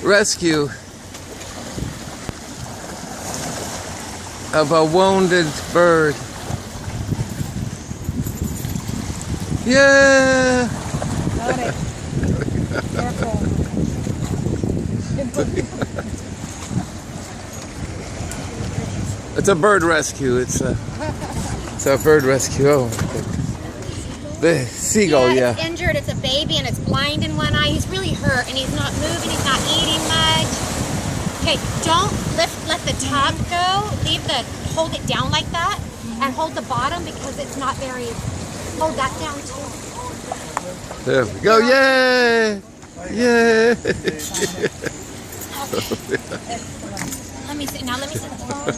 rescue of a wounded bird. Yeah! Got it. Careful. It's a bird rescue. It's a bird rescue. Oh, the seagull, yeah. It's injured. It's a baby and it's blind in one eye. He's really hurt and he's not moving. He's not eating much. Okay, don't let the top go. Hold it down like that and hold the bottom because it's not very. Hold that down too. There we go. Yay! Yay! Let me see. Now let me see the phone.